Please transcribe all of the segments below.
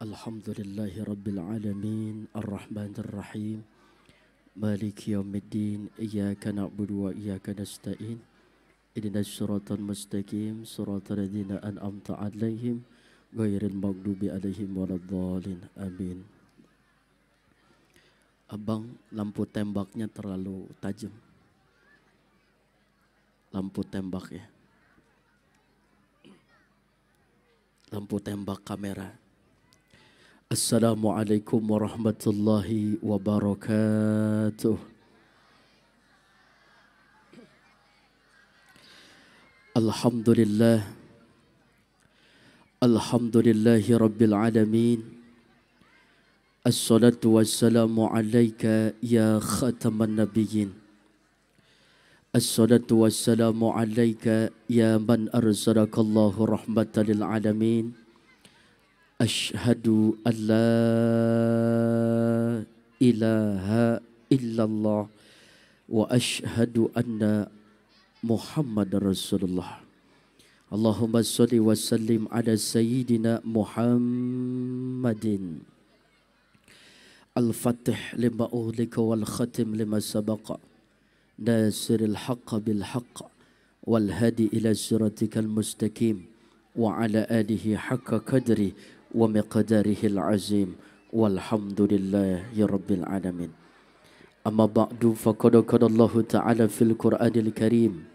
Alhamdulillahi Rabbil Alamin Ar-Rahmanir Rahim Maliki Yawmiddin Iyyaka na'budu wa iyyaka nasta'in Ihdinas siratal mustaqim Siratal ladzina an'amta 'alaihim ghairil maghdubi 'alaihim waladdallin. Amin. Abang, lampu tembaknya terlalu tajam. Lampu tembak ya. Lampu tembak kamera. Assalamualaikum warahmatullahi wabarakatuh. Alhamdulillah. Alhamdulillahi rabbil alamin. Assalatu wassalamu alaika ya khataman nabiyyin. Assalatu wassalamu alaika ya man arsalakallahu rahmatan lil alamin. Ashhadu an la ilaha illallah wa ashhadu anna Muhammadar Rasulullah. Allahumma salli wa sallim ala sayyidina Muhammadin al-fatih lima uhlika wal khatim lima sabaqa nasiril haqqa bil haqqa wal hadi ila siratikal mustaqim wa ala alihi haqqa qadri wa miqdarihil azim walhamdulillahi rabbil alamin. Amma ba'du, faqad qala Allah ta'ala fil Qur'anil Karim.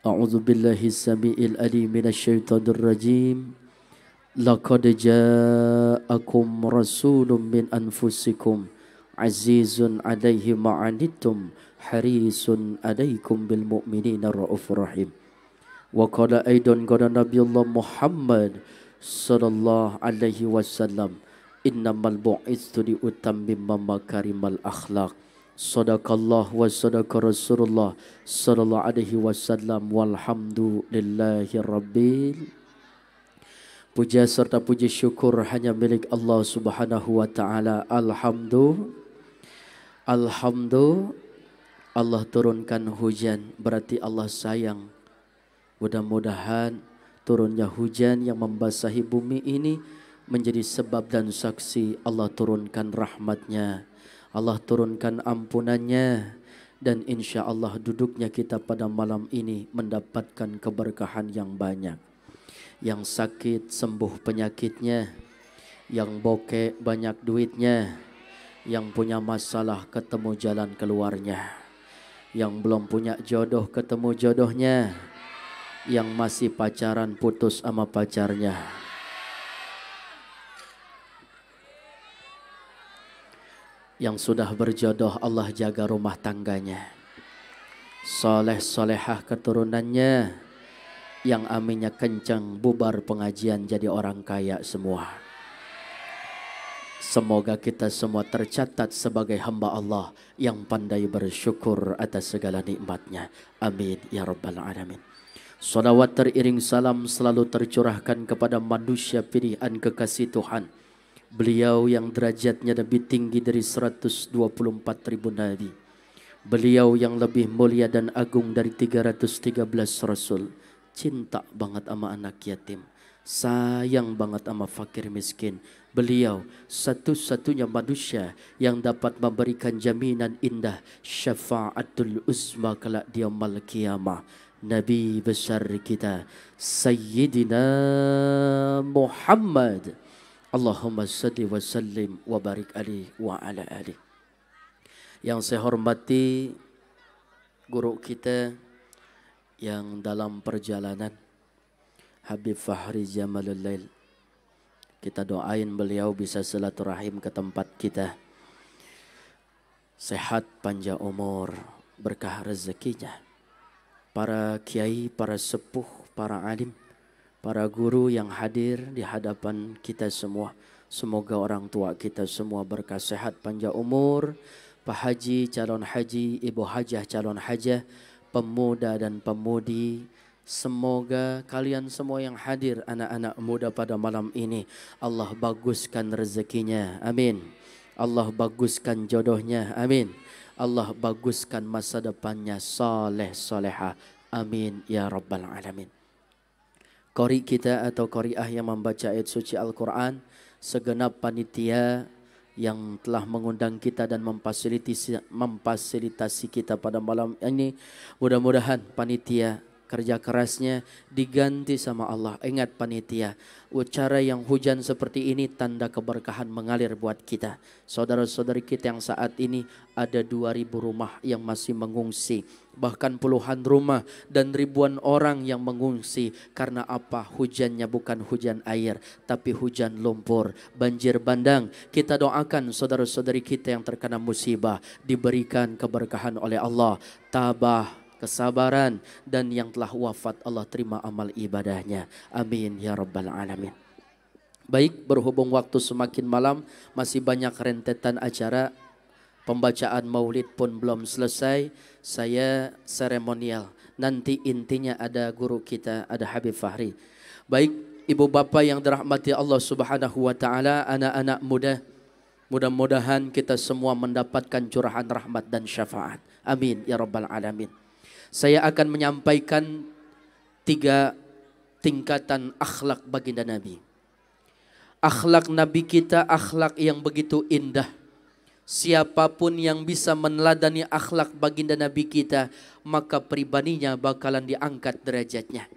A'udzu billahi samiil alim minasy syaithanir rajim. Laqad ja'akum rasulun min anfusikum azizun 'alaihi ma 'anittum harisun 'alaikum bil mu'minina raufur rahim. Wa qala aidan qala Nabiullah Muhammad sallallahu alaihi wasallam, innamal bu'itsu li utammima makarimal akhlaq. Sadaqallah wa sadaqa Rasulullah sallallahu alaihi wasallam walhamdulillahi rabbil. Puja serta puji syukur hanya milik Allah Subhanahu wa taala. Alhamdulillah. Allah turunkan hujan, berarti Allah sayang. Mudah-mudahan turunnya hujan yang membasahi bumi ini menjadi sebab dan saksi Allah turunkan rahmatnya, Allah turunkan ampunannya, dan insya Allah duduknya kita pada malam ini mendapatkan keberkahan yang banyak. Yang sakit sembuh penyakitnya, yang bokeh banyak duitnya, yang punya masalah ketemu jalan keluarnya, yang belum punya jodoh ketemu jodohnya, yang masih pacaran putus sama pacarnya, yang sudah berjodoh Allah jaga rumah tangganya, soleh solehah keturunannya, yang aminnya kencang bubar pengajian jadi orang kaya semua. Semoga kita semua tercatat sebagai hamba Allah yang pandai bersyukur atas segala nikmatnya. Amin ya rabbal alamin. Salawat teriring salam selalu tercurahkan kepada manusia pilihan kekasih Tuhan. Beliau yang derajatnya lebih tinggi dari 124.000 nabi. Beliau yang lebih mulia dan agung dari 313 rasul. Cinta banget sama anak yatim. Sayang banget sama fakir miskin. Beliau satu-satunya manusia yang dapat memberikan jaminan indah syafa'atul uzma kelak di yaumul qiyamah. Nabi besar kita Sayyidina Muhammad. Allahumma salli wa sallim wa barik alaihi wa ala alihi. Yang saya hormati guru kita yang dalam perjalanan, Habib Fahri Jamalul Lail. Kita doain beliau bisa silaturahim ke tempat kita. Sehat, panjang umur, berkah rezekinya. Para kiai, para sepuh, para alim, para guru yang hadir di hadapan kita semua. Semoga orang tua kita semua berkah sehat, panjang umur. Pak Haji, calon haji, Ibu Hajah, calon hajah, pemuda dan pemudi. Semoga kalian semua yang hadir, anak-anak muda pada malam ini, Allah baguskan rezekinya. Amin. Allah baguskan jodohnya. Amin. Allah baguskan masa depannya, saleh salehah. Amin ya rabbal alamin. qori kita atau qoriah yang membaca ayat suci Al-Quran, segenap panitia yang telah mengundang kita dan memfasilitasi kita pada malam ini. Mudah-mudahan panitia kerja kerasnya diganti sama Allah. Ingat panitia, cara yang hujan seperti ini tanda keberkahan mengalir buat kita. Saudara-saudari kita yang saat ini ada 2.000 rumah yang masih mengungsi. Bahkan puluhan rumah dan ribuan orang yang mengungsi. Karena apa? Hujannya bukan hujan air, tapi hujan lumpur, banjir bandang. Kita doakan saudara-saudari kita yang terkena musibah diberikan keberkahan oleh Allah, tabah, kesabaran, dan yang telah wafat Allah terima amal ibadahnya. Amin ya rabbal alamin. Baik, berhubung waktu semakin malam, masih banyak rentetan acara. Pembacaan maulid pun belum selesai. Saya seremonial. Nanti intinya ada guru kita, ada Habib Fahri. Baik, ibu bapak yang dirahmati Allah Subhanahu wa taala, anak-anak muda, mudah-mudahan kita semua mendapatkan curahan rahmat dan syafaat. Amin ya rabbal alamin. Saya akan menyampaikan 3 tingkatan akhlak baginda Nabi. Akhlak Nabi kita akhlak yang begitu indah. Siapapun yang bisa meneladani akhlak baginda Nabi kita, maka pribadinya bakalan diangkat derajatnya.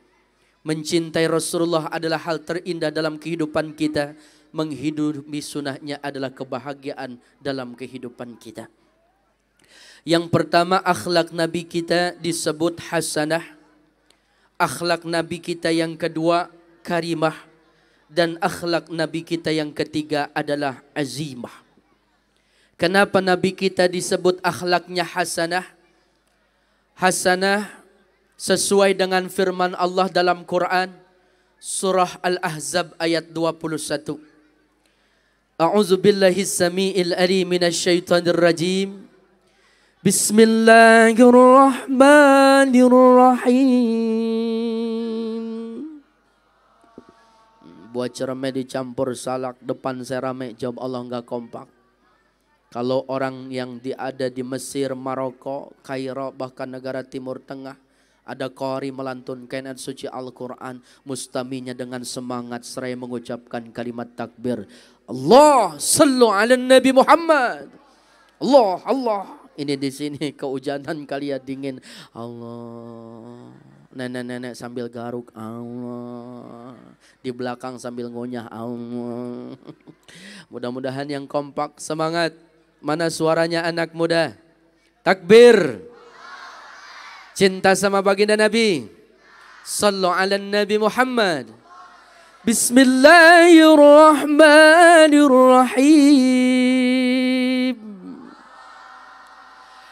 Mencintai Rasulullah adalah hal terindah dalam kehidupan kita. Menghidupi sunnahnya adalah kebahagiaan dalam kehidupan kita. Yang pertama, akhlak Nabi kita disebut hasanah. Akhlak Nabi kita yang kedua karimah. Dan akhlak Nabi kita yang ketiga adalah azimah. Kenapa Nabi kita disebut akhlaknya hasanah? Hasanah sesuai dengan firman Allah dalam Quran. Surah Al-Ahzab ayat 21. A'udzu billahi samiil alim minasyaitonir rajim. Bismillahirrahmanirrahim. Buat cerame dicampur salak, depan saya rame, jawab Allah enggak kompak. Kalau orang yang ada di Mesir, Maroko, Kairo, bahkan negara Timur Tengah, ada qari melantunkan ayat suci Al-Quran, mustaminya dengan semangat seraya mengucapkan kalimat takbir. Allah sallu ala Nabi Muhammad. Allah, Allah. Ini di sini kehujanan kali ya, dingin. Allah. Nenek-nenek sambil garuk. Allah. Di belakang sambil ngunyah. Allah. Mudah-mudahan yang kompak, semangat. Mana suaranya anak muda? Takbir. Cinta sama baginda Nabi. Sallu ala Nabi Muhammad. Bismillahirrahmanirrahim.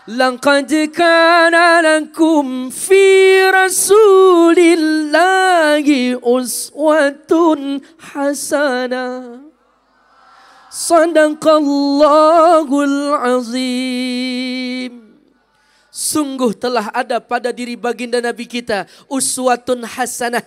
Laqad kana lakum fi rasulillahi uswatun hasanah. Sadaqallahul azim. Sungguh telah ada pada diri baginda Nabi kita uswatun hasanah.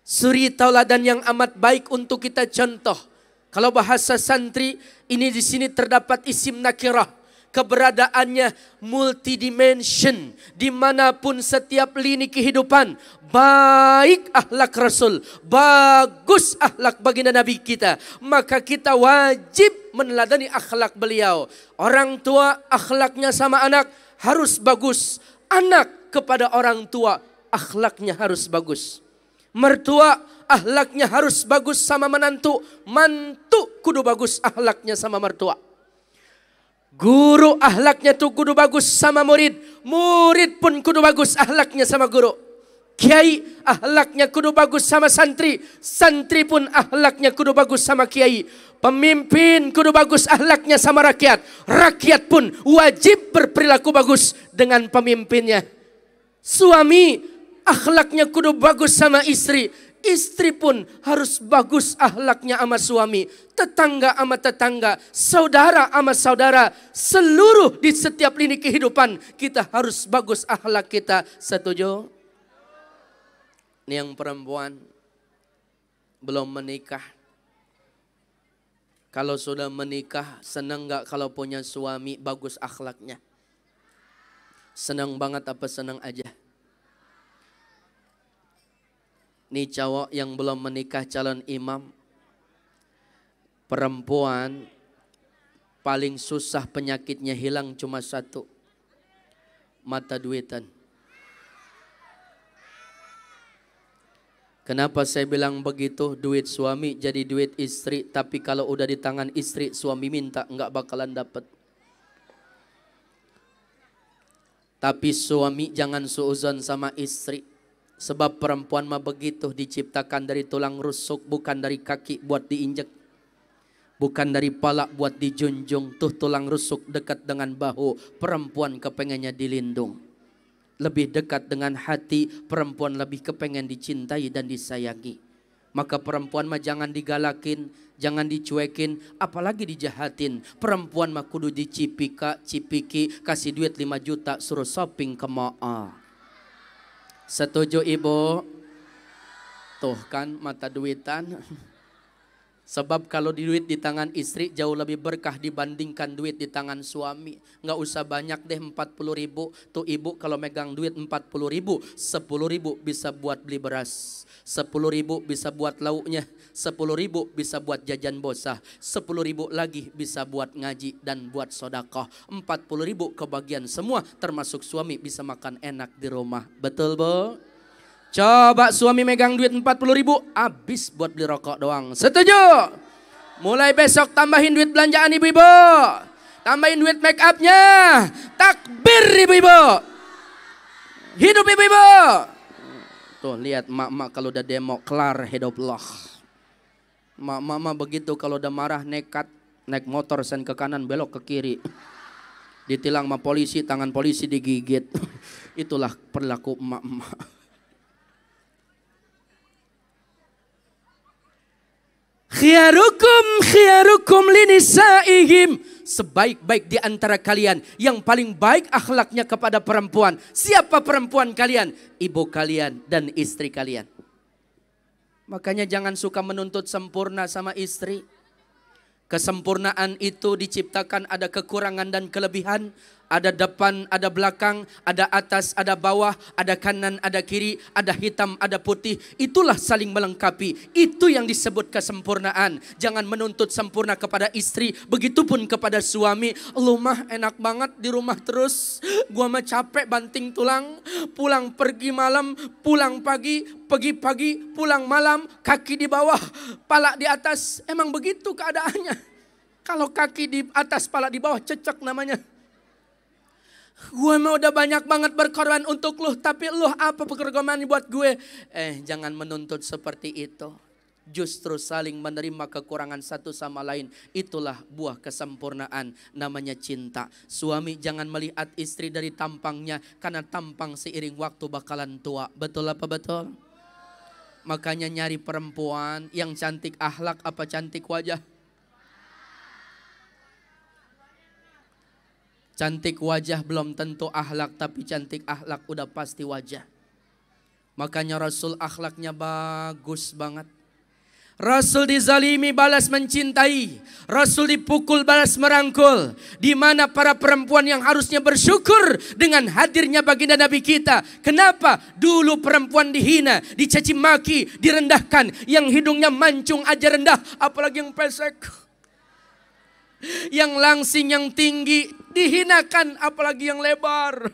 Suri tauladan yang amat baik untuk kita contoh. Kalau bahasa santri, ini di sini terdapat isim nakirah. Keberadaannya multidimension, dimanapun setiap lini kehidupan, baik akhlak Rasul, bagus akhlak baginda Nabi kita, maka kita wajib meneladani akhlak beliau. Orang tua akhlaknya sama anak harus bagus, anak kepada orang tua akhlaknya harus bagus. Mertua akhlaknya harus bagus sama menantu, mantu kudu bagus akhlaknya sama mertua. Guru akhlaknya tuh kudu bagus sama murid, murid pun kudu bagus akhlaknya sama guru. Kiai akhlaknya kudu bagus sama santri, santri pun akhlaknya kudu bagus sama kiai. Pemimpin kudu bagus akhlaknya sama rakyat, rakyat pun wajib berperilaku bagus dengan pemimpinnya. Suami akhlaknya kudu bagus sama istri, istri pun harus bagus akhlaknya sama suami, tetangga sama tetangga, saudara sama saudara, seluruh di setiap lini kehidupan kita harus bagus akhlak kita. Setuju? Ini yang perempuan belum menikah. Kalau sudah menikah, senang gak kalau punya suami bagus akhlaknya? Senang banget apa senang aja? Nih cowok yang belum menikah calon imam. Perempuan paling susah penyakitnya hilang cuma satu. Mata duitan. Kenapa saya bilang begitu? Duit suami jadi duit istri. Tapi kalau udah di tangan istri, suami minta nggak bakalan dapat. Tapi suami jangan suuzon sama istri. Sebab perempuan mah begitu, diciptakan dari tulang rusuk, bukan dari kaki buat diinjek. Bukan dari pala buat dijunjung. Tuh tulang rusuk dekat dengan bahu, perempuan kepengennya dilindung. Lebih dekat dengan hati, perempuan lebih kepengen dicintai dan disayangi. Maka perempuan mah jangan digalakin, jangan dicuekin, apalagi dijahatin. Perempuan mah kudu cipiki, kasih duit 5 juta, suruh shopping ke mall. Setuju ibu? Tuh kan mata duitan. Sebab kalau duit di tangan istri jauh lebih berkah dibandingkan duit di tangan suami. Nggak usah banyak deh 40 ribu. Tuh ibu kalau megang duit 40 ribu, 10 ribu bisa buat beli beras. 10 ribu bisa buat lauknya. 10 ribu bisa buat jajan bosah. 10 ribu lagi bisa buat ngaji dan buat sodakoh. 40 ribu kebagian semua termasuk suami bisa makan enak di rumah. Betul bu? Coba suami megang duit 40 ribu, habis buat beli rokok doang. Setuju? Mulai besok tambahin duit belanjaan ibu-ibu. Tambahin duit make upnya. Takbir ibu-ibu. Hidup ibu-ibu. Tuh lihat mak-mak kalau udah demo kelar hiduplah. Mak-mak begitu kalau udah marah nekat. Naik motor sen ke kanan belok ke kiri. Ditilang sama polisi, tangan polisi digigit. Itulah perilaku mak-mak. Khiyarukum linisaihim. Sebaik-baik di antara kalian, yang paling baik akhlaknya kepada perempuan. Siapa perempuan kalian? Ibu kalian dan istri kalian. Makanya jangan suka menuntut sempurna sama istri. Kesempurnaan itu diciptakan ada kekurangan dan kelebihan. Ada depan, ada belakang, ada atas, ada bawah, ada kanan, ada kiri, ada hitam, ada putih. Itulah saling melengkapi. Itu yang disebut kesempurnaan. Jangan menuntut sempurna kepada istri. Begitupun kepada suami. Lu mah enak banget di rumah terus. Gua mah capek banting tulang. Pulang pergi malam, pulang pagi, pergi pagi, pulang malam. Kaki di bawah, pala di atas. Emang begitu keadaannya. Kalau kaki di atas, pala di bawah, cecek namanya. Gue mah udah banyak banget berkorban untuk lu, tapi lu apa pekerjaan buat gue? Jangan menuntut seperti itu. Justru saling menerima kekurangan satu sama lain. Itulah buah kesempurnaan, namanya cinta. Suami jangan melihat istri dari tampangnya, karena tampang seiring waktu bakalan tua. Betul apa betul? Makanya nyari perempuan yang cantik akhlak apa cantik wajah? Cantik wajah belum tentu akhlak, tapi cantik akhlak udah pasti wajah. Makanya Rasul akhlaknya bagus banget. Rasul dizalimi balas mencintai. Rasul dipukul balas merangkul. Di mana para perempuan yang harusnya bersyukur dengan hadirnya baginda Nabi kita. Kenapa? Dulu perempuan dihina, dicaci maki, direndahkan. Yang hidungnya mancung aja rendah, apalagi yang pesek. Yang langsing, yang tinggi dihinakan, apalagi yang lebar.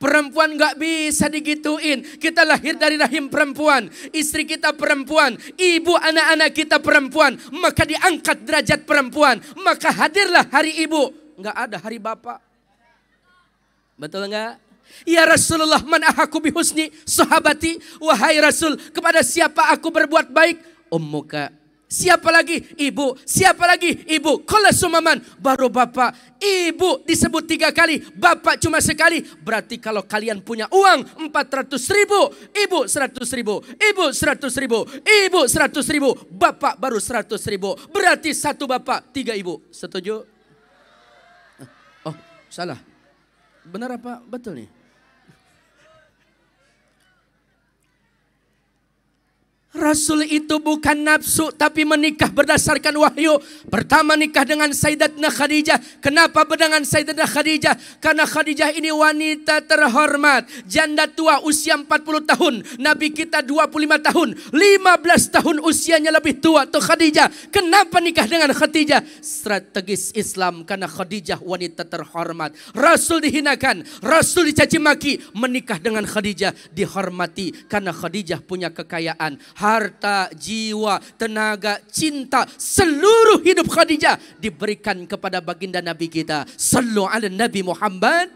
Perempuan gak bisa digituin. Kita lahir dari rahim perempuan. Istri kita perempuan. Ibu anak-anak kita perempuan. Maka diangkat derajat perempuan. Maka hadirlah hari ibu. Gak ada hari bapak. Betul gak? Ya Rasulullah, man ahaku bihusni sahabati. Wahai Rasul, kepada siapa aku berbuat baik? Ummuka. Siapa lagi? Ibu. Siapa lagi? Ibu. Qala sumaman. Baru bapak. Ibu disebut 3 kali. Bapak cuma sekali. Berarti kalau kalian punya uang 400 ribu. Ibu 100 ribu. Ibu 100 ribu. Ibu 100 ribu. Bapak baru 100 ribu. Berarti 1 bapak 3 ibu. Setuju? Oh salah. Benar apa? Betul nih. Rasul itu bukan nafsu tapi menikah berdasarkan wahyu. Pertama nikah dengan Sayyidatina Khadijah. Kenapa dengan Sayyidatina Khadijah? Karena Khadijah ini wanita terhormat, janda tua usia 40 tahun. Nabi kita 25 tahun, 15 tahun usianya lebih tua tuh Khadijah. Kenapa nikah dengan Khadijah? Strategis Islam, karena Khadijah wanita terhormat. Rasul dihinakan, Rasul dicaci maki, menikah dengan Khadijah dihormati karena Khadijah punya kekayaan, harta, jiwa, tenaga, cinta, seluruh hidup Khadijah diberikan kepada baginda Nabi kita. Sallu ala Nabi Muhammad.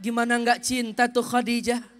Gimana enggak cinta tuh Khadijah?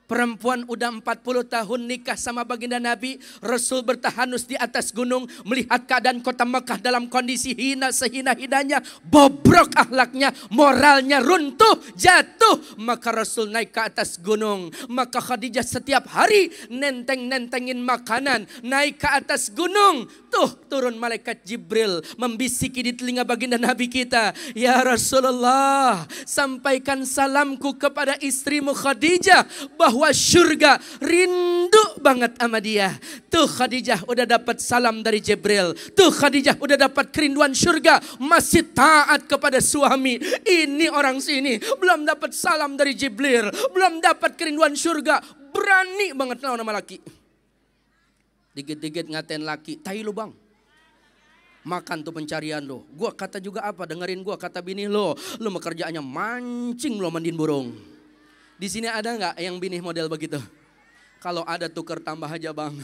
Perempuan udah 40 tahun nikah sama baginda Nabi. Rasul bertahanus di atas gunung, melihat keadaan kota Mekah dalam kondisi hina sehina-hinanya. Bobrok akhlaknya, moralnya runtuh, jatuh. Maka Rasul naik ke atas gunung. Maka Khadijah setiap hari nenteng-nentengin makanan, naik ke atas gunung. Tuh turun malaikat Jibril membisiki di telinga baginda Nabi kita. Ya Rasulullah, sampaikan salamku kepada istrimu Khadijah bahwa surga rindu banget sama dia. Tuh Khadijah udah dapat salam dari Jibril. Tuh Khadijah udah dapat kerinduan surga, masih taat kepada suami. Ini orang sini belum dapat salam dari Jibril, belum dapat kerinduan surga, berani banget lawan sama laki. Dikit-dikit ngatain laki, tai lu bang. Makan tuh pencarian lo. Gua kata juga apa, dengerin gua kata bini lo. Lo mah kerjaannya mancing lo mandiin burung. Di sini ada nggak yang bini model begitu? Kalau ada tuker tambah aja bang.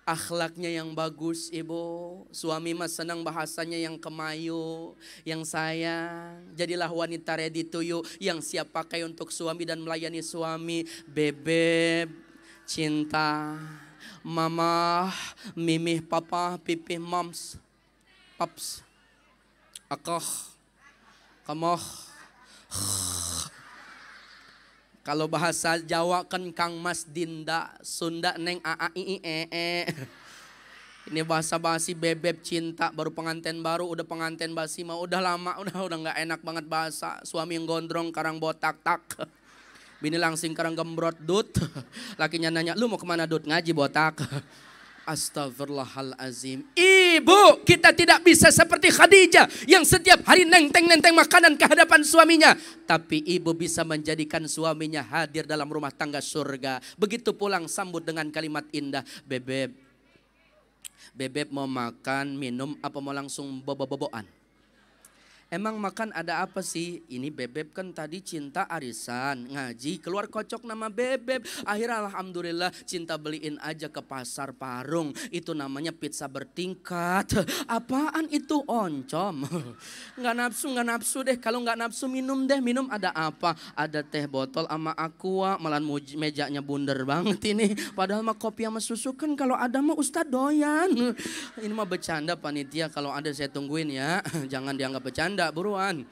Akhlaknya yang bagus ibu. Suami mas senang bahasanya yang kemayu, yang sayang. Jadilah wanita ready to you, yang siap pakai untuk suami dan melayani suami. Bebek, cinta, mama, mimih, papa, pipih, moms, paps, akoh, kamoh. Kalau bahasa Jawa kan Kang Mas Dinda, Sunda Neng Aa Ii Ee. Ini bahasa basi bebek cinta, baru pengantin baru udah pengantin basi mah udah lama udah nggak enak banget bahasa. Suami yang gondrong karang botak tak. Bini langsing karang gembrot dut. Lakinya nanya, "Lu mau kemana dut?" "Ngaji botak." Astagfirullahalazim. Ibu, kita tidak bisa seperti Khadijah yang setiap hari nenteng-nenteng makanan ke hadapan suaminya. Tapi ibu bisa menjadikan suaminya hadir dalam rumah tangga surga. Begitu pulang sambut dengan kalimat indah. Bebek, bebek mau makan, minum, apa mau langsung bobo-boboan? Emang makan ada apa sih? Ini bebek kan tadi cinta arisan, ngaji, keluar kocok nama bebek. Akhirnya alhamdulillah cinta beliin aja ke pasar Parung. Itu namanya pizza bertingkat. Apaan itu? Oncom. Nggak nafsu deh. Kalau nggak nafsu minum deh. Minum ada apa? Ada teh botol sama aqua. Malah mejanya bundar banget ini. Padahal mah kopi sama susu kan kalau ada mah Ustad doyan. Ini mah bercanda panitia, kalau ada saya tungguin ya. Jangan dianggap bercanda. Buruan.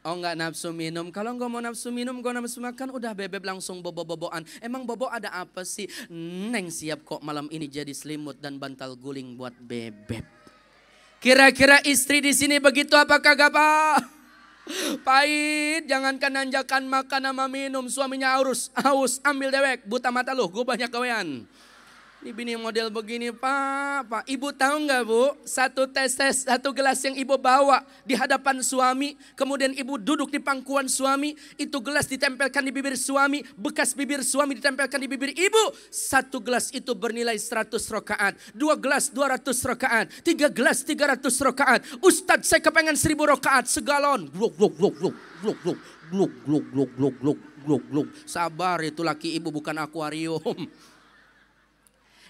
Oh nggak nafsu minum. Kalau nggak mau nafsu minum, nggak nafsu makan, udah bebek langsung bobo-boboan. Emang bobo ada apa sih? Neng siap kok malam ini jadi selimut dan bantal guling buat bebek. Kira-kira istri di sini begitu apa kagak pak? Pahit, jangankan nanjakan makan sama minum, suaminya haus, ambil dewek, buta mata lu, gue banyak gawean. Ini bini model begini pak. Ibu tahu nggak bu? Satu gelas yang ibu bawa di hadapan suami. Kemudian ibu duduk di pangkuan suami. Itu gelas ditempelkan di bibir suami. Bekas bibir suami ditempelkan di bibir ibu. Satu gelas itu bernilai 100 rakaat. 2 gelas 200 rakaat. 3 gelas 300 rakaat. Ustadz saya kepengen 1000 rakaat segalon. Gluk. Sabar, itu laki ibu bukan akuarium.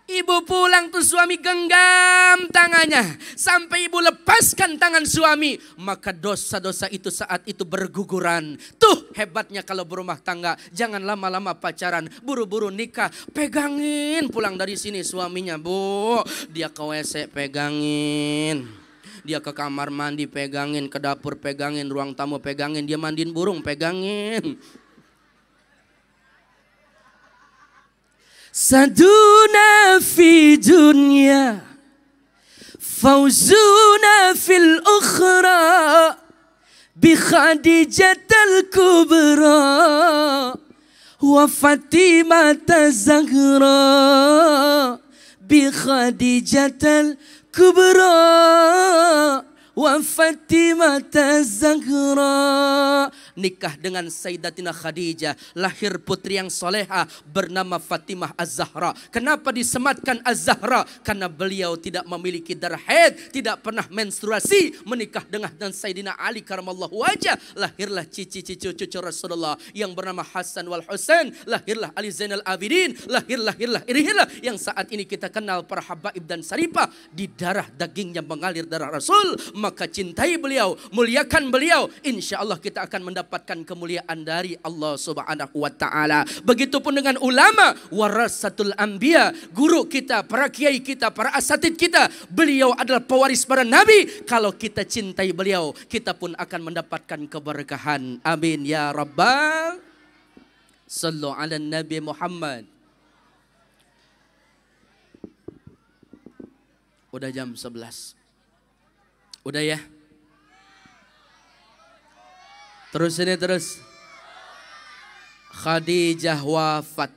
Ibu pulang tuh suami genggam tangannya. Sampai ibu lepaskan tangan suami. Maka dosa-dosa itu saat itu berguguran. Tuh hebatnya kalau berumah tangga. Jangan lama-lama pacaran. Buru-buru nikah. Pegangin pulang dari sini suaminya bu. Dia ke WC pegangin. Dia ke kamar mandi pegangin. Ke dapur pegangin. Ruang tamu pegangin. Dia mandiin burung pegangin. Saduna fi dunya fawzuna fil ukhra bi Khadijatul kubra wa Fatimah Zahra bi Khadijatal Kubra wa Fatimah Zahra. Nikah dengan Sayyidatina Khadijah, lahir putri yang soleha bernama Fatimah Az-Zahra. Kenapa disematkan Az-Zahra? Karena beliau tidak memiliki darah haid, tidak pernah menstruasi. Menikah dengan Sayyidina Ali karamallahu wajah, lahirlah cici-cici cucu Rasulullah yang bernama Hasan wal Husain. Lahirlah Ali Zainal Abidin, lahirlah yang saat ini kita kenal para habaib dan saripah. Di darah dagingnya mengalir darah Rasul. Maka cintai beliau, muliakan beliau, insya Allah kita akan mendapatkan kemuliaan dari Allah Subhanahu wa taala. Begitupun dengan ulama, warasatul anbiya, guru kita, para kiai kita, para asatid kita. Beliau adalah pewaris para nabi. Kalau kita cintai beliau, kita pun akan mendapatkan keberkahan. Amin ya rabbal. Sallu ala Nabi Muhammad. Udah jam 11. Udah ya. Terus ini terus. Khadijah wafat.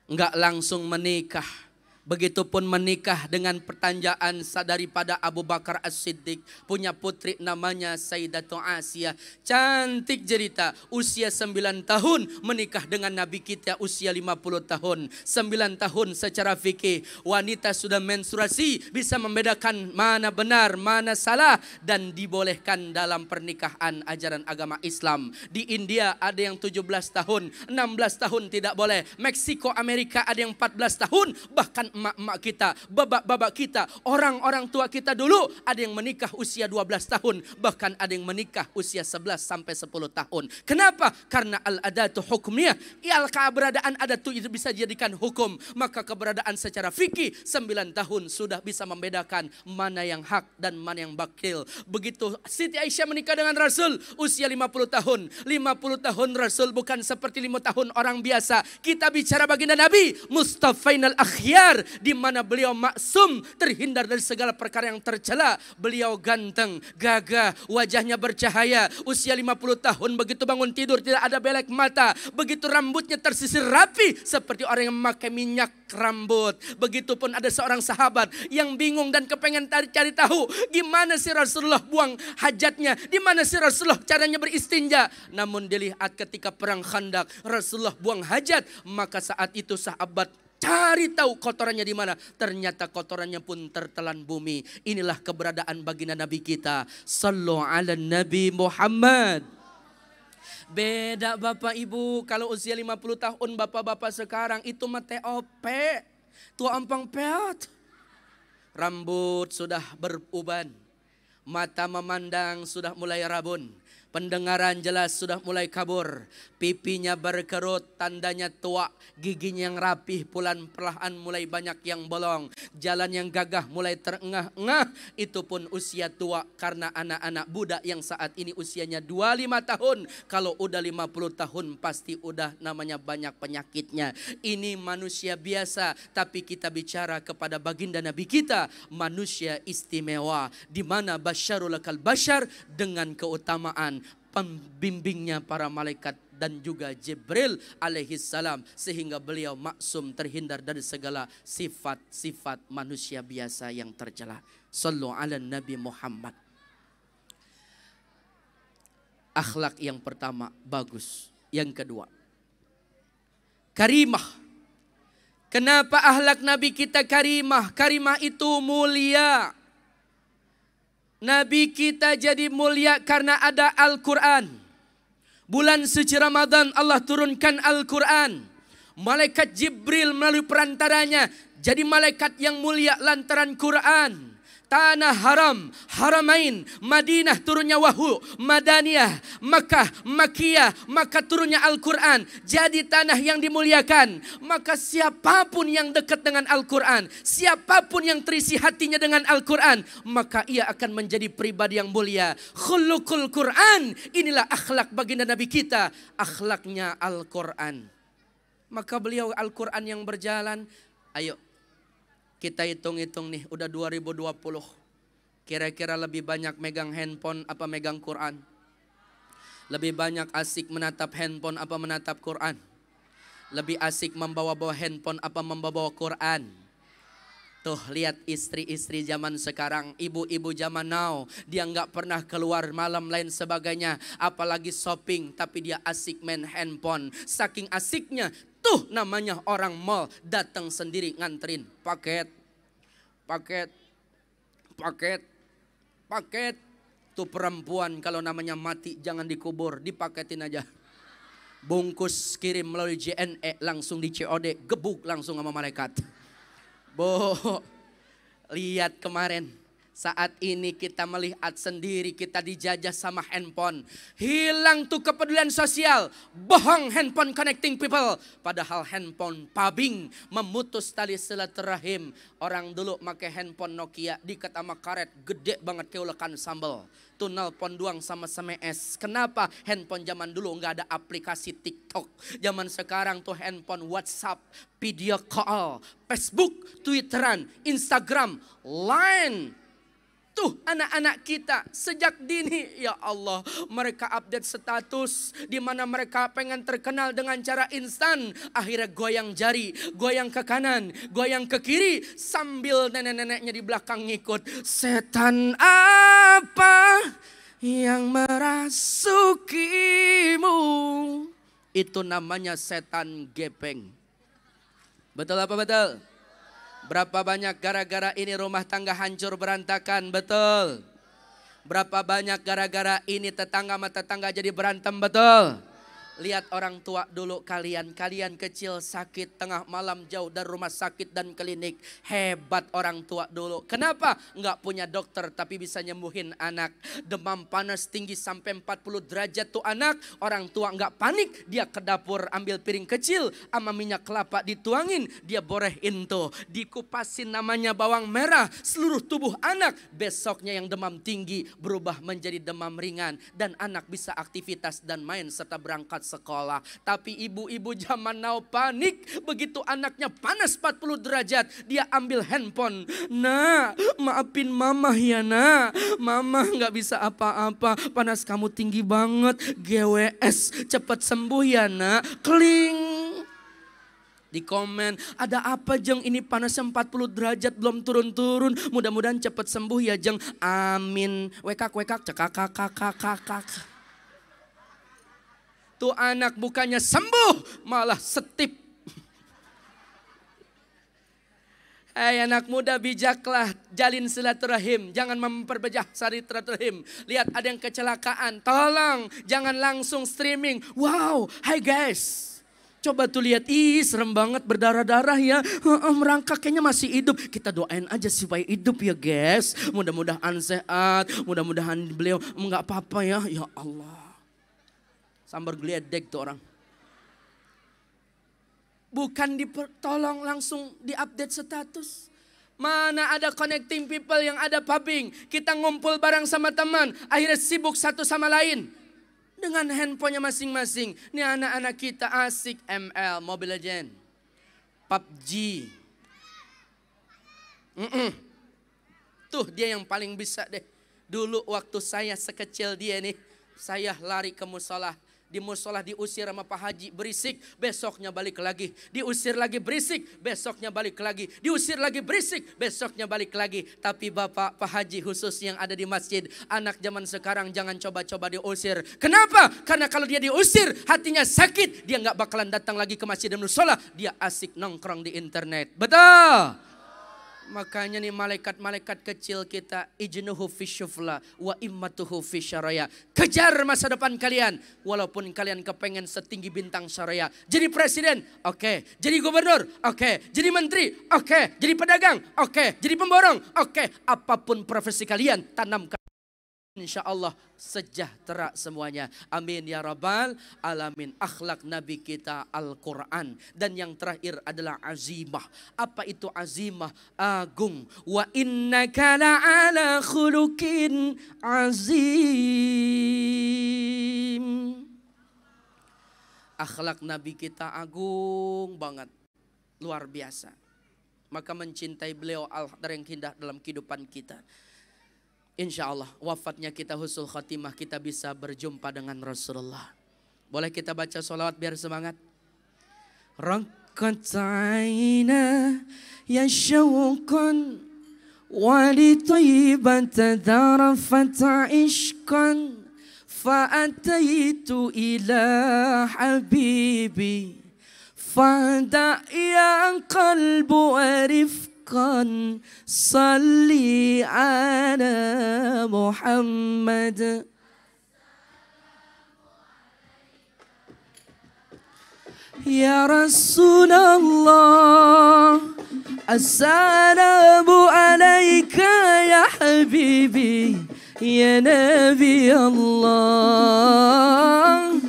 Enggak langsung menikah. Begitupun menikah dengan pertanyaan daripada Abu Bakar As-Siddiq. Punya putri namanya Sayyidatu Asiyah. Cantik cerita. Usia 9 tahun menikah dengan Nabi kita usia 50 tahun. 9 tahun secara fikih. Wanita sudah menstruasi. Bisa membedakan mana benar, mana salah. Dan dibolehkan dalam pernikahan ajaran agama Islam. Di India ada yang 17 tahun. 16 tahun tidak boleh. Meksiko, Amerika ada yang 14 tahun. Bahkan emak-emak kita, babak-babak kita, orang-orang tua kita dulu ada yang menikah usia 12 tahun, bahkan ada yang menikah usia 11 sampai 10 tahun. Kenapa? Karena al-adatu hukmiyah. Keberadaan adat itu bisa dijadikan hukum. Maka keberadaan secara fikih 9 tahun sudah bisa membedakan mana yang hak dan mana yang batil. Begitu Siti Aisyah menikah dengan Rasul usia 50 tahun. 50 tahun Rasul bukan seperti 5 tahun orang biasa. Kita bicara baginda Nabi Mustafainal Akhyar, di mana beliau maksum, terhindar dari segala perkara yang tercela. Beliau ganteng, gagah, wajahnya bercahaya. Usia 50 tahun begitu bangun tidur tidak ada belek mata. Begitu rambutnya tersisir rapi seperti orang yang memakai minyak rambut. Begitupun ada seorang sahabat yang bingung dan kepengen cari tahu gimana si Rasulullah buang hajatnya, di mana si Rasulullah caranya beristinja. Namun dilihat ketika perang Khandak Rasulullah buang hajat, maka saat itu sahabat cari tahu kotorannya di mana. Ternyata kotorannya pun tertelan bumi. Inilah keberadaan baginda Nabi kita. Sallu ala Nabi Muhammad. Beda Bapak Ibu, kalau usia 50 tahun bapak-bapak sekarang itu mah TOP. Tua ampang peot. Rambut sudah beruban. Mata memandang sudah mulai rabun. Pendengaran jelas sudah mulai kabur. Pipinya berkerut, tandanya tua. Giginya yang rapih, pulan perlahan mulai banyak yang bolong. Jalan yang gagah mulai terengah-engah. Itu pun usia tua karena anak-anak budak yang saat ini usianya 25 tahun. Kalau udah 50 tahun pasti udah namanya banyak penyakitnya. Ini manusia biasa, tapi kita bicara kepada baginda Nabi kita, manusia istimewa. Di mana basyarul kal basyar, dengan keutamaan pembimbingnya para malaikat dan juga Jibril alaihissalam, sehingga beliau maksum, terhindar dari segala sifat-sifat manusia biasa yang tercela. Sallu ala Nabi Muhammad. Akhlak yang pertama bagus. Yang kedua, karimah. Kenapa akhlak Nabi kita karimah? Karimah itu mulia. Nabi kita jadi mulia karena ada Al-Quran. Bulan suci Ramadan Allah turunkan Al-Quran. Malaikat Jibril melalui perantaranya jadi malaikat yang mulia lantaran Quran. Tanah haram, haramain, Madinah turunnya wahyu, Madaniyah, Makkah, Makkiyah, maka turunnya Al-Quran. Jadi tanah yang dimuliakan. Maka siapapun yang dekat dengan Al-Quran, siapapun yang terisi hatinya dengan Al-Quran, maka ia akan menjadi pribadi yang mulia. Khuluqul Quran, inilah akhlak baginda Nabi kita, akhlaknya Al-Quran. Maka beliau Al-Quran yang berjalan. Ayo kita hitung-hitung nih, udah 2020. Kira-kira lebih banyak megang handphone apa megang Quran? Lebih banyak asik menatap handphone apa menatap Quran? Lebih asik membawa-bawa handphone apa membawa Quran? Tuh lihat istri-istri zaman sekarang, ibu-ibu zaman now, dia nggak pernah keluar malam lain sebagainya, apalagi shopping, tapi dia asik main handphone. Saking asiknya, tuh namanya orang mall datang sendiri nganterin paket, paket, paket, paket. Tuh perempuan kalau namanya mati jangan dikubur, dipaketin aja. Bungkus kirim melalui JNE langsung di COD, gebuk langsung sama malaikat. Lihat kemarin, saat ini kita melihat sendiri kita dijajah sama handphone. Hilang tuh kepedulian sosial, bohong handphone connecting people. Padahal handphone pubbing, memutus tali silaturahim. Orang dulu pakai handphone Nokia, diikat sama karet, gede banget kayak ulekan sambal. Tuh nelpon doang sama SMS. Kenapa? Handphone zaman dulu nggak ada aplikasi TikTok. Zaman sekarang tuh handphone WhatsApp, video call, Facebook, Twitteran, Instagram, Line. Tuh anak-anak kita sejak dini, ya Allah, mereka update status di mana mereka pengen terkenal dengan cara instan. Akhirnya goyang jari, goyang ke kanan, goyang ke kiri sambil nenek-neneknya di belakang ngikut. Setan apa yang merasukimu? Itu namanya setan gepeng. Betul apa betul? Berapa banyak gara-gara ini rumah tangga hancur berantakan, betul? Berapa banyak gara-gara ini tetangga sama tetangga jadi berantem, betul? Lihat orang tua dulu kalian kecil sakit tengah malam jauh dari rumah sakit dan klinik. Hebat orang tua dulu. Kenapa? Nggak punya dokter tapi bisa nyembuhin anak. Demam panas tinggi sampai 40 derajat tuh anak. Orang tua nggak panik. Dia ke dapur ambil piring kecil sama minyak kelapa dituangin. Dia borehin tuh. Dikupasin namanya bawang merah. Seluruh tubuh anak. Besoknya yang demam tinggi berubah menjadi demam ringan. Dan anak bisa aktivitas dan main serta berangkat sekolah. Tapi ibu-ibu zaman now panik. Begitu anaknya panas 40 derajat. Dia ambil handphone. Nah, maafin mama ya nak. Mama gak bisa apa-apa. Panas kamu tinggi banget. GWS. Cepat sembuh ya nak. Kling. Di komen, ada apa Jeng? Ini panasnya 40 derajat belum turun-turun. Mudah-mudahan cepat sembuh ya Jeng. Amin. Wekak cekak. Tuh anak bukannya sembuh, malah setip. Hai anak muda, bijaklah, jalin silaturahim. Jangan memperbejah silaturahim. Lihat ada yang kecelakaan, tolong jangan langsung streaming. Wow, hai guys. Coba tuh lihat, ih serem banget berdarah-darah ya. Merangkak kayaknya masih hidup. Kita doain aja supaya hidup ya guys. Mudah-mudahan sehat, mudah-mudahan beliau enggak apa-apa ya. Ya Allah. Sambar geledek tuh orang. Bukan ditolong langsung diupdate status. Mana ada connecting people yang ada pubbing. Kita ngumpul bareng sama teman. Akhirnya sibuk satu sama lain. Dengan handphonenya masing-masing. Ini anak-anak kita asik ML, Mobile Legends. PUBG. Tuh dia yang paling bisa deh. Dulu waktu saya sekecil dia nih. Saya lari ke musola. Di musola diusir sama Pak Haji, berisik, besoknya balik lagi. Diusir lagi berisik, besoknya balik lagi. Diusir lagi berisik, besoknya balik lagi. Tapi Bapak Pak Haji khusus yang ada di masjid, anak zaman sekarang jangan coba-coba diusir. Kenapa? Karena kalau dia diusir, hatinya sakit. Dia gak bakalan datang lagi ke masjid dan musola. Dia asik nongkrong di internet. Betul? Makanya nih malaikat-malaikat kecil kita, ijnuhu fi syufla wa immatuhu fi syaraya. Kejar masa depan kalian walaupun kalian kepengen setinggi bintang syaraya. Jadi presiden, oke. Jadi gubernur, oke. Jadi menteri, oke. Jadi pedagang, oke. Jadi pemborong, oke. Apapun profesi kalian, tanamkan. Insya Allah sejahtera semuanya. Amin ya rabbal alamin. Akhlak Nabi kita Al-Quran. Dan yang terakhir adalah azimah. Apa itu azimah? Agung. Wa innaka la'ala khuluqin azim. Akhlak Nabi kita agung banget. Luar biasa. Maka mencintai beliau al-hadar yang indah dalam kehidupan kita. Insya Allah wafatnya kita husnul khatimah, kita bisa berjumpa dengan Rasulullah. Boleh kita baca sholawat biar semangat? رقت عينا يا شوقا ولطيبة ذرفت عشقا فأتيت إلى حبيبي فدع يا قلب ورفقا صلي على محمد يا رسول الله السلام عليك يا حبيبي يا نبي الله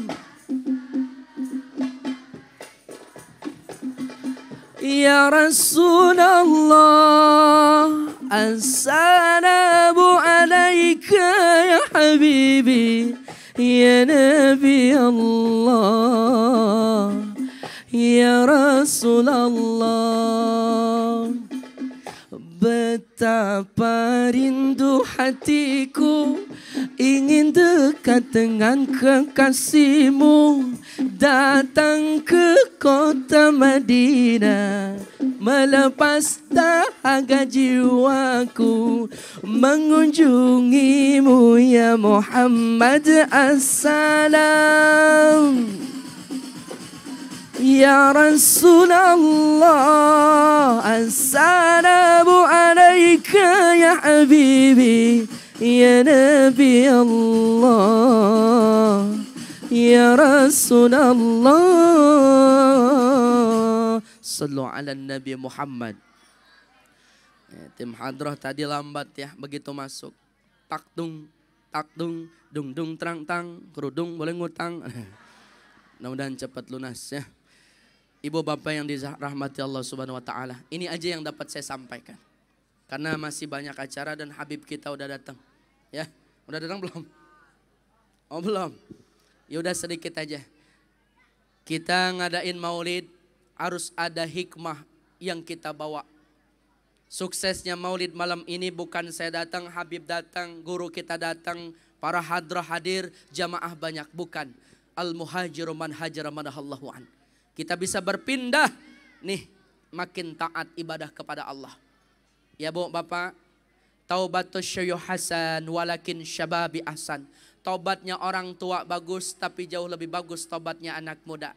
يا رسول الله السلام عليك يا حبيبي يا نبي الله يا رسول الله. Betapa rindu hatiku ingin dekat dengan kekasihmu, datang ke kota Madinah, melepas dahaga jiwaku, mengunjungimu ya Muhammad. Assalam ya Rasulullah, assalamu alaika ya habibi ya Nabi Allah ya Rasulullah. Sallu ala Nabi Muhammad. Tim hadrah tadi lambat ya, begitu masuk takdung dung dung trang tang, kerudung boleh ngutang. Mudah-mudahan cepat lunas ya. Ibu bapak yang dirahmati Allah Subhanahu wa taala, ini aja yang dapat saya sampaikan. Karena masih banyak acara dan Habib kita udah datang. Ya, udah datang belum? Oh belum. Ya udah sedikit aja. Kita ngadain Maulid harus ada hikmah yang kita bawa. Suksesnya Maulid malam ini bukan saya datang, Habib datang, guru kita datang, para hadrah hadir, jamaah banyak, bukan. Al-muhajiru man hajara manahallahu an. Kita bisa berpindah nih, makin taat ibadah kepada Allah. Ya Bu, Bapak, taubatus syuyuh hasan walakin syababi ahsan. Taubatnya orang tua bagus, tapi jauh lebih bagus taubatnya anak muda.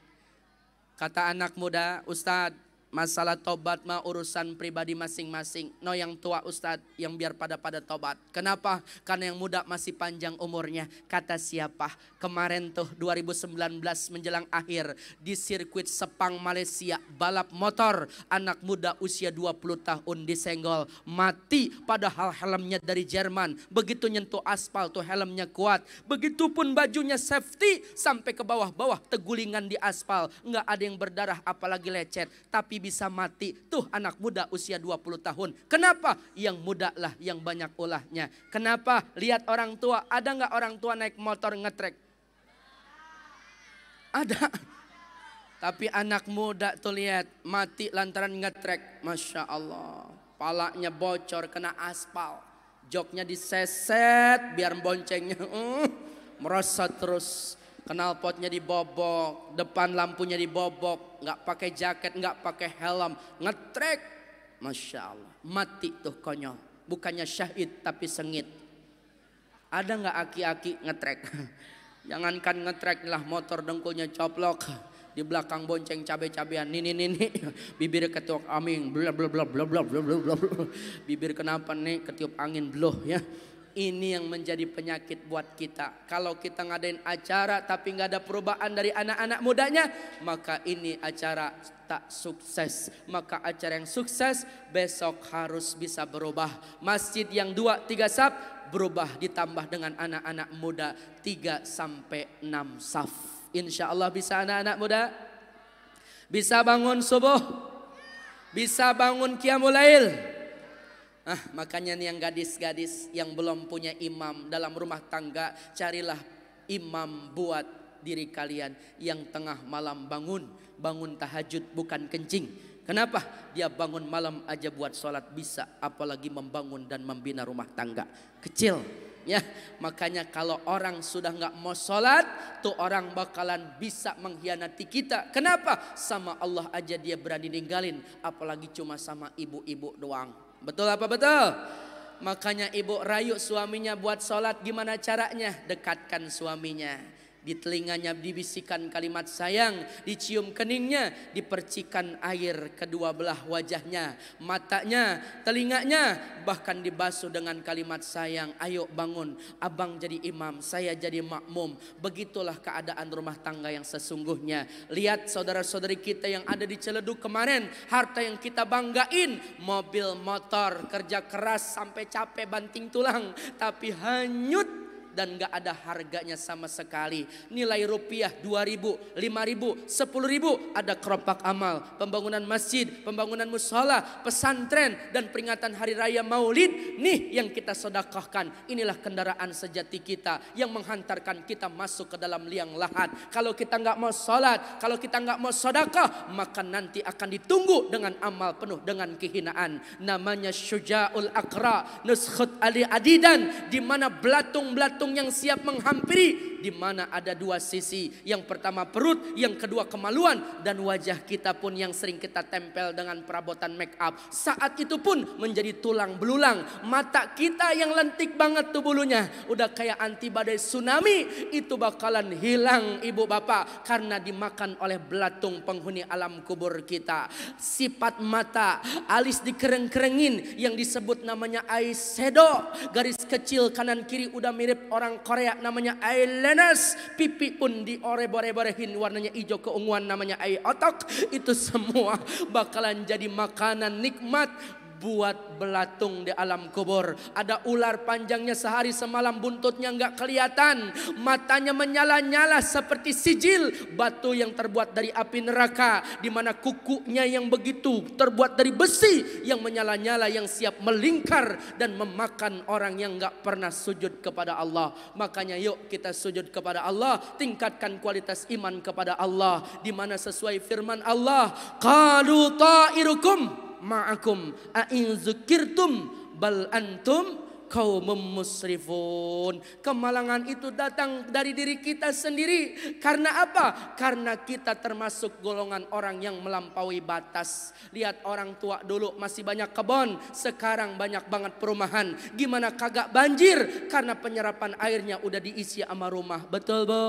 Kata anak muda, Ustadz, masalah tobat mah urusan pribadi masing-masing. No, yang tua Ustadz yang biar pada tobat. Kenapa? Karena yang muda masih panjang umurnya. Kata siapa? Kemarin tuh 2019 menjelang akhir di sirkuit Sepang Malaysia, balap motor, anak muda usia 20 tahun disenggol, mati padahal helmnya dari Jerman. Begitu nyentuh aspal tuh helmnya kuat. Begitupun bajunya safety sampai ke bawah-bawah, tegulingan di aspal. Nggak ada yang berdarah apalagi lecet. Tapi bisa mati. Tuh anak muda usia 20 tahun. Kenapa? Yang muda lah yang banyak ulahnya. Kenapa? Lihat orang tua. Ada nggak orang tua naik motor ngetrek? Ada. Tapi anak muda tuh lihat mati lantaran ngetrek. Masya Allah. Palanya bocor kena aspal. Joknya diseset biar boncengnya merosot terus. Knalpotnya dibobok, depan lampunya dibobok, nggak pakai jaket, nggak pakai helm, ngetrek, masya Allah, mati tuh konyol. Bukannya syahid tapi sengit. Ada nggak aki-aki ngetrek? Jangankan ngetrek lah, motor dengkulnya coplok, di belakang bonceng cabe-cabean, nih, bibir ketiup angin, bla bla bla bla bla bla bla, bibir kenapa nih ketiup angin bloh ya. Ini yang menjadi penyakit buat kita. Kalau kita ngadain acara tapi nggak ada perubahan dari anak-anak mudanya, maka ini acara tak sukses. Maka acara yang sukses besok harus bisa berubah. Masjid yang 2-3 saf berubah ditambah dengan anak-anak muda 3-6 saf. Insya Allah bisa anak-anak muda. Bisa bangun subuh. Bisa bangun qiyamul lail. Makanya nih yang gadis-gadis yang belum punya imam dalam rumah tangga, carilah imam buat diri kalian yang tengah malam bangun tahajud bukan kencing. Kenapa? Dia bangun malam aja buat sholat bisa, apalagi membangun dan membina rumah tangga. Kecil Ya, makanya kalau orang sudah nggak mau sholat, tuh orang bakalan bisa mengkhianati kita. Kenapa? Sama Allah aja dia berani ninggalin, apalagi cuma sama ibu-ibu doang. Betul apa betul? Makanya ibu rayu suaminya buat sholat, gimana caranya? Dekatkan suaminya. Di telinganya dibisikkan kalimat sayang, dicium keningnya, dipercikan air kedua belah wajahnya, matanya, telinganya, bahkan dibasuh dengan kalimat sayang. Ayo bangun, abang jadi imam, saya jadi makmum. Begitulah keadaan rumah tangga yang sesungguhnya. Lihat saudara-saudari kita yang ada di Ciledug kemarin, harta yang kita banggain, mobil, motor, kerja keras sampai capek banting tulang, tapi hanyut dan gak ada harganya sama sekali. Nilai rupiah 2.000, 5.000, 10.000. Ada keropak amal, pembangunan masjid, pembangunan musola, pesantren, dan peringatan hari raya maulid. Nih yang kita sedekahkan. Inilah kendaraan sejati kita yang menghantarkan kita masuk ke dalam liang lahat. Kalau kita gak mau sholat, kalau kita gak mau sedekah, maka nanti akan ditunggu dengan amal penuh dengan kehinaan. Namanya Syuja'ul Aqra, Nuskhut Ali Adidan, di mana belatung-belatung yang siap menghampiri, di mana ada dua sisi. Yang pertama perut, yang kedua kemaluan, dan wajah kita pun yang sering kita tempel dengan perabotan make up. Saat itu pun menjadi tulang belulang. Mata kita yang lentik banget tuh bulunya, udah kayak anti badai tsunami, itu bakalan hilang ibu bapak karena dimakan oleh belatung penghuni alam kubur kita. Sifat mata, alis dikereng-kerengin yang disebut namanya eyeshadow, garis kecil kanan kiri udah mirip orang Korea namanya eyeliners, pipi pun diore-bore-borehin warnanya hijau keunguan namanya eye otok. Itu semua bakalan jadi makanan nikmat buat belatung di alam kubur. Ada ular panjangnya sehari semalam, buntutnya nggak kelihatan, matanya menyala-nyala seperti sijil batu yang terbuat dari api neraka, di mana kukunya yang begitu terbuat dari besi yang menyala-nyala, yang siap melingkar dan memakan orang yang nggak pernah sujud kepada Allah. Makanya yuk kita sujud kepada Allah, tingkatkan kualitas iman kepada Allah, di mana sesuai firman Allah, qalu ta'irukum ma'akum a'in zukirtum bal antum qaumum musrifun. Kemalangan itu datang dari diri kita sendiri. Karena apa? Karena kita termasuk golongan orang yang melampaui batas. Lihat orang tua dulu masih banyak kebun, sekarang banyak banget perumahan. Gimana kagak banjir? Karena penyerapan airnya udah diisi sama rumah. Betul Bu?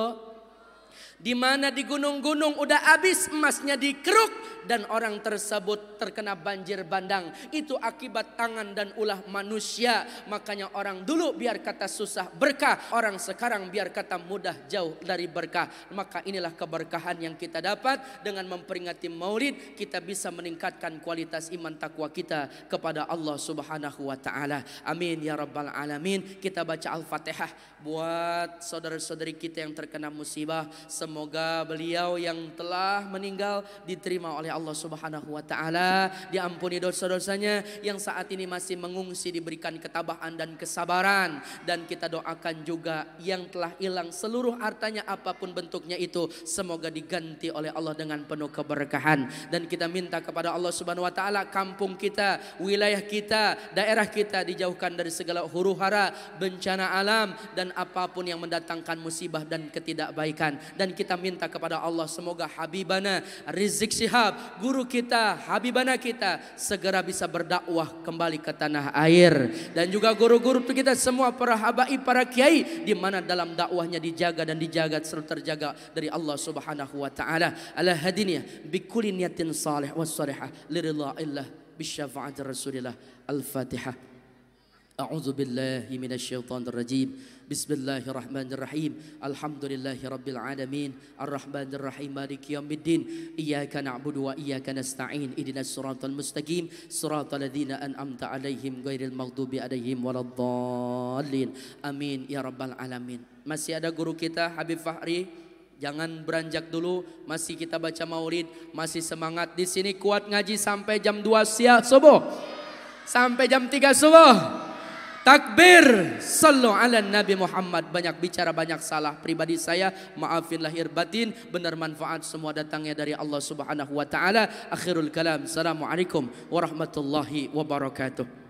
Di mana di gunung-gunung udah habis emasnya dikeruk dan orang tersebut terkena banjir bandang. Itu akibat tangan dan ulah manusia. Makanya orang dulu biar kata susah berkah, orang sekarang biar kata mudah jauh dari berkah. Maka inilah keberkahan yang kita dapat dengan memperingati Maulid. Kita bisa meningkatkan kualitas iman takwa kita kepada Allah Subhanahu wa taala. Amin ya rabbal alamin. Kita baca Al-Fatihah buat saudara-saudari kita yang terkena musibah. Semoga beliau yang telah meninggal diterima oleh Allah Subhanahu wa taala, diampuni dosa-dosanya, yang saat ini masih mengungsi diberikan ketabahan dan kesabaran, dan kita doakan juga yang telah hilang seluruh hartanya apapun bentuknya itu, semoga diganti oleh Allah dengan penuh keberkahan. Dan kita minta kepada Allah Subhanahu wa taala kampung kita, wilayah kita, daerah kita dijauhkan dari segala huru-hara, bencana alam dan apapun yang mendatangkan musibah dan ketidakbaikan. Dan kita minta kepada Allah semoga Habibana Rizik Syihab, guru kita, Habibana kita, segera bisa berdakwah kembali ke tanah air. Dan juga guru-guru kita semua, para habaib, para kiai, di mana dalam dakwahnya dijaga dan dijaga selalu terjaga dari Allah Subhanahu wa taala. Ala hadiniya bi kulli niyatin salih was salihah liridha'illah bi syafa'ati Rasulillah. Al-Fatihah. A'udzu billahi minasyaitonir rajim. Bismillahirrahmanirrahim. Alhamdulillahi rabbil alamin. Arrahmanir rahim. Maliki yaumiddin. Iyyaka na'budu wa iyyaka nasta'in. Ihdinas siratal mustaqim. Siratal ladzina an'amta 'alaihim ghairil maghdubi 'alaihim waladdallin. Amin ya rabbal alamin. Masih ada guru kita Habib Fahri. Jangan beranjak dulu, masih kita baca Maulid, masih semangat di sini, kuat ngaji sampai jam 2 siang subuh. Sampai jam 3 subuh. Takbir, sallu ala Nabi Muhammad. Banyak bicara, banyak salah. Pribadi saya, maafin lahir batin. Benar manfaat semua datangnya dari Allah Subhanahu wa ta'ala. Akhirul kalam. Assalamualaikum warahmatullahi wabarakatuh.